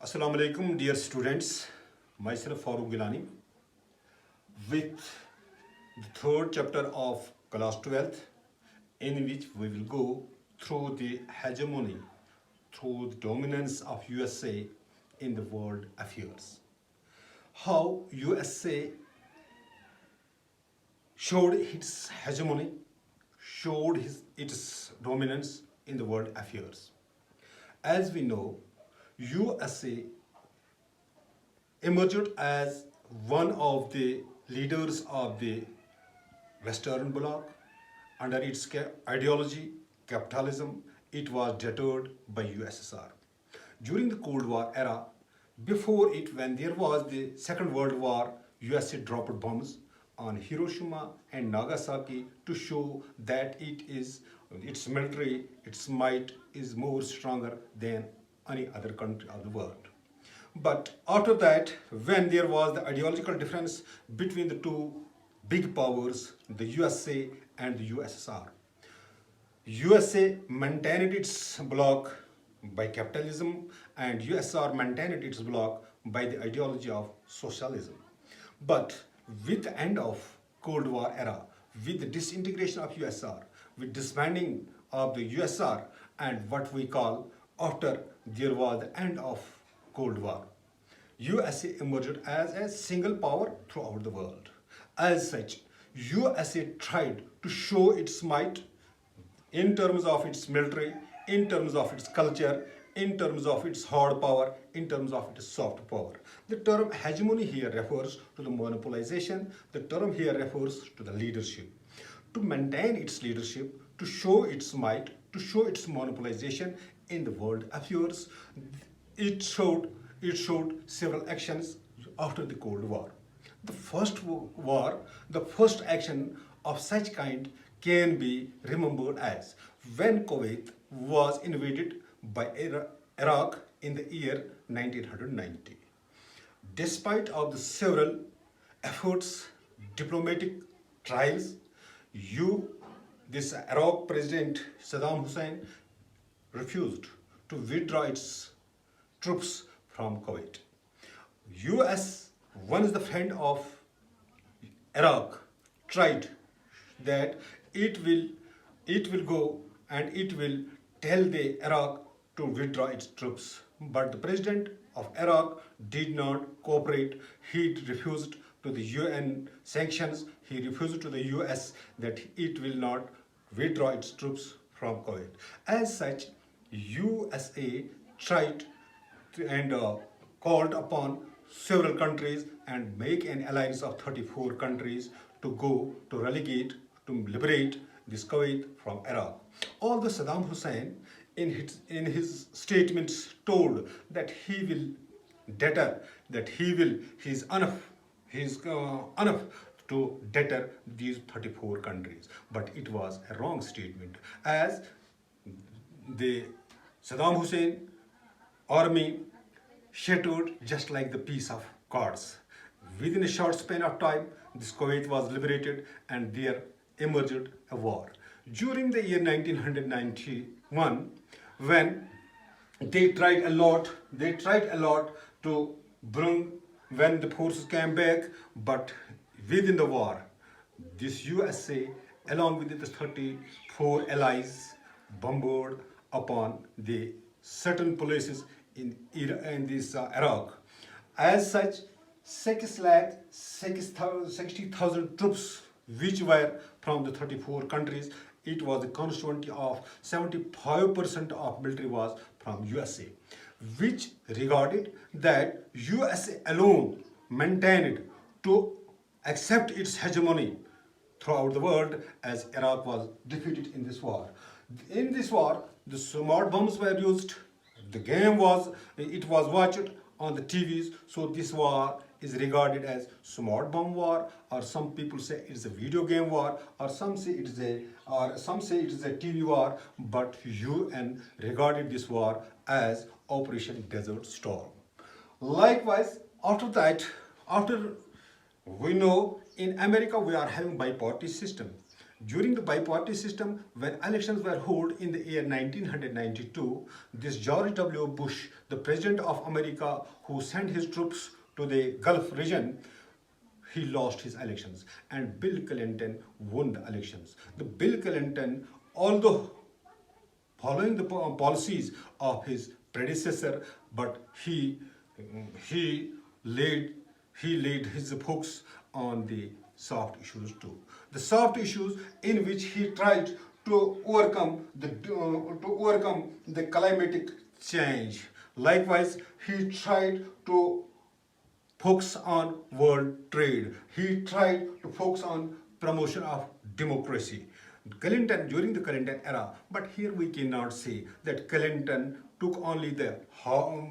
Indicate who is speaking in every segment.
Speaker 1: Assalamu alaikum, dear students. Myself Farooq Geelani with the third chapter of class 12th, in which we will go through the hegemony, through the dominance of USA in the world affairs. How USA showed its hegemony, showed its dominance in the world affairs. As we know, USA emerged as one of the leaders of the Western Bloc. Under its ideology, capitalism, it was deterred by USSR. During the Cold War era, before it, when there was the Second World War, USA dropped bombs on Hiroshima and Nagasaki to show that its military, its might is more stronger than any other country of the world. But after that, when there was the ideological difference between the two big powers, the USA and the USSR, USA maintained its bloc by capitalism and USSR maintained its bloc by the ideology of socialism. But with the end of Cold War era, with the disintegration of USSR, with disbanding of the USSR, and what we call after there was the end of Cold War, USA emerged as a single power throughout the world. As such, USA tried to show its might in terms of its military, in terms of its culture, in terms of its hard power, in terms of its soft power. The term hegemony here refers to the monopolization. The term here refers to the leadership. To maintain its leadership, to show its might, to show its monopolization in the world affairs, it showed several actions after the Cold War. The first action of such kind can be remembered as when Kuwait was invaded by Iraq in the year 1990. Despite of the several efforts, diplomatic trials, this Iraq President Saddam Hussein refused to withdraw its troops from Kuwait. US, one is the friend of Iraq, tried that it will go and it will tell the Iraq to withdraw its troops. But the president of Iraq did not cooperate. He refused to the UN sanctions. He refused to the US that it will not withdraw its troops from Kuwait. As such, USA tried and called upon several countries and make an alliance of 34 countries to go to relegate, to liberate this Kuwait from Iraq. Although Saddam Hussein in his statements told that he will deter, that he is enough to deter these 34 countries. But it was a wrong statement, as the Saddam Hussein army shattered just like the piece of cards. Within a short span of time, this Kuwait was liberated and there emerged a war. During the year 1991, when they tried a lot to bring, when the forces came back, but within the war, this USA, along with the 34 allies, bombarded upon the certain places in Iraq. As such, 60,000 troops, which were from the 34 countries, it was a constituency of 75% of military was from USA, which regarded that USA alone maintained to accept its hegemony throughout the world, as Iraq was defeated in this war. In this war, the smart bombs were used. The game was watched on the TVs. So this war is regarded as smart bomb war, or some people say it's a video game war, or some say it is a TV war. But UN regarded this war as Operation Desert Storm. Likewise, after we know in America we are having bipartisan system. During the biparty system, when elections were held in the year 1992, this George W. Bush, the President of America, who sent his troops to the Gulf region, he lost his elections and Bill Clinton won the elections. The Bill Clinton, although following the policies of his predecessor, but he laid he laid his focus on the soft issues too. The soft issues in which he tried to overcome the climatic change. Likewise, he tried to focus on world trade. He tried to focus on promotion of democracy. Clinton, during the Clinton era, but here we cannot say that Clinton took only the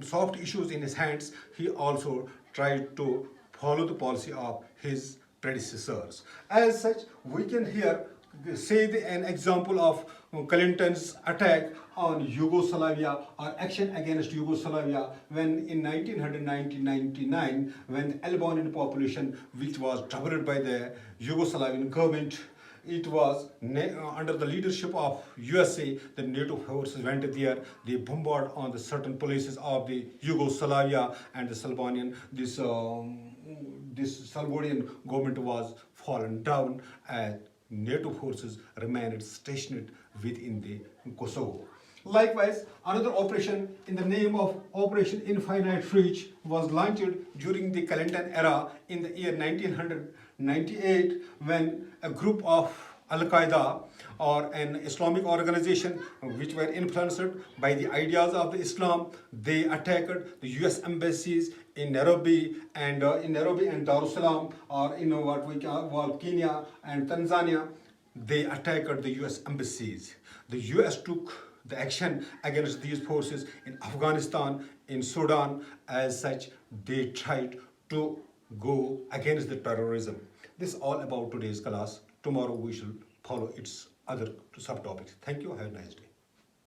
Speaker 1: soft issues in his hands. He also tried to follow the policy of his predecessors. As such, we can here say an example of Clinton's attack on Yugoslavia or action against Yugoslavia when in 1999 when the Albanian population, which was troubled by the Yugoslavian government, it was under the leadership of USA, the NATO forces went there, they bombarded on the certain places of the Yugoslavia, and the this Salvadorian government was fallen down as NATO forces remained stationed within the Kosovo. Likewise, another operation in the name of Operation Infinite Reach was launched during the Clinton era in the year 1998 when a group of Al-Qaeda or an Islamic organization which were influenced by the ideas of the Islam, they attacked the US embassies in Nairobi and Dar es Salaam, or in what we call Kenya and Tanzania. They attacked the US embassies. The US took the action against these forces in Afghanistan, in Sudan. As such, they tried to go against the terrorism. This is all about today's class. Tomorrow we shall follow its other subtopics. Thank you. Have a nice day.